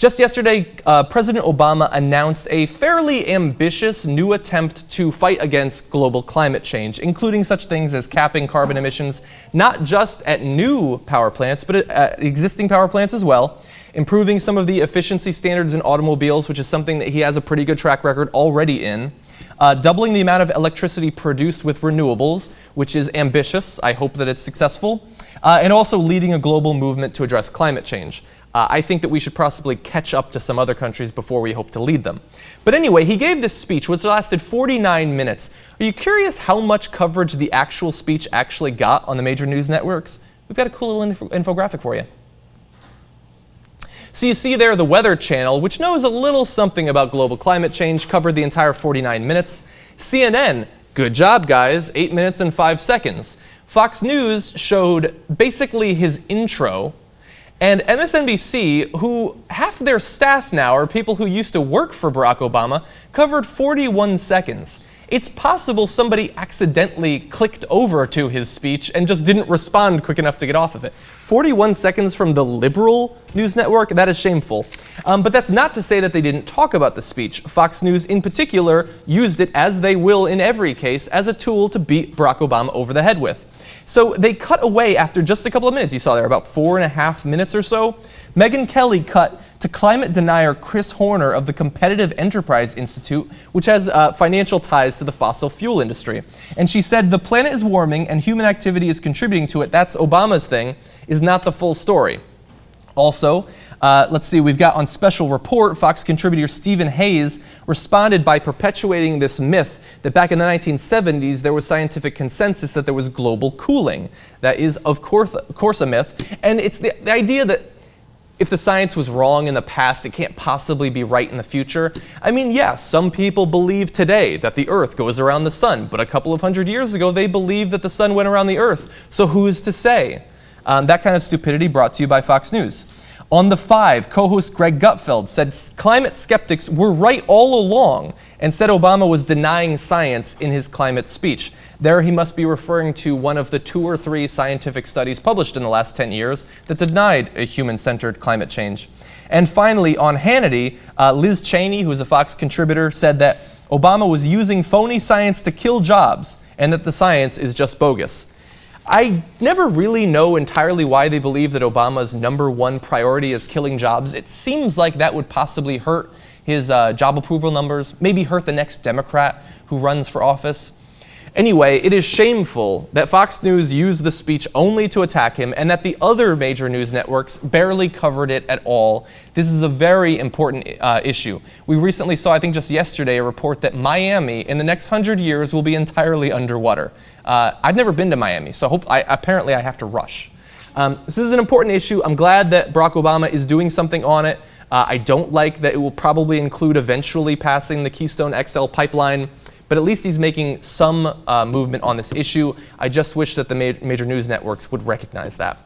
Just yesterday, President Obama announced a fairly ambitious new attempt to fight against global climate change, including such things as capping carbon emissions, not just at new power plants, but at existing power plants as well, improving some of the efficiency standards in automobiles, which is something that he has a pretty good track record already in, doubling the amount of electricity produced with renewables, which is ambitious. I hope that it's successful, and also leading a global movement to address climate change. I think that we should possibly catch up to some other countries before we hope to lead them. But anyway, he gave this speech, which lasted 49 minutes. Are you curious how much coverage the actual speech actually got on the major news networks? We've got a cool little infographic for you. So you see there the Weather Channel, which knows a little something about global climate change, covered the entire 49 minutes. CNN, good job guys, 8 minutes and 5 seconds. Fox News showed basically his intro. And MSNBC, who half their staff now are people who used to work for Barack Obama, covered 41 seconds. It's possible somebody accidentally clicked over to his speech and just didn't respond quick enough to get off of it. 41 seconds from the liberal news network, that is shameful. But that's not to say that they didn't talk about the speech. Fox News in particular used it, as they will in every case, as a tool to beat Barack Obama over the head with. So they cut away after just a couple of minutes. You saw there about 4.5 minutes or so. Megyn Kelly cut to climate denier Chris Horner of the Competitive Enterprise Institute, which has financial ties to the fossil fuel industry. And she said the planet is warming and human activity is contributing to it. That's Obama's thing, is not the full story. Also, let's see, we've got on Special Report, Fox contributor Stephen Hayes responded by perpetuating this myth that back in the 1970s there was scientific consensus that there was global cooling. That is, of course a myth. And it's the idea that if the science was wrong in the past, it can't possibly be right in the future. I mean, yeah, some people believe today that the Earth goes around the sun, but a couple of hundred years ago they believed that the sun went around the Earth. So who's to say? That kind of stupidity brought to you by Fox News. On The Five, co-host Greg Gutfeld said climate skeptics were right all along and said Obama was denying science in his climate speech. There he must be referring to one of the 2 or 3 scientific studies published in the last 10 years that denied a human-centered climate change. And finally, on Hannity, Liz Cheney, who is a Fox contributor, said that Obama was using phony science to kill jobs and that the science is just bogus. I never really know entirely why they believe that Obama's #1 priority is killing jobs. It seems like that would possibly hurt his job approval numbers, maybe hurt the next Democrat who runs for office. Anyway, it is shameful that Fox News used the speech only to attack him and that the other major news networks barely covered it at all. This is a very important issue. We recently saw, I think just yesterday, a report that Miami in the next 100 years will be entirely underwater. I've never been to Miami, so apparently I have to rush. This is an important issue. I'm glad that Barack Obama is doing something on it. I don't like that it will probably include eventually passing the Keystone XL pipeline. But at least he's making some movement on this issue. I just wish that the major news networks would recognize that.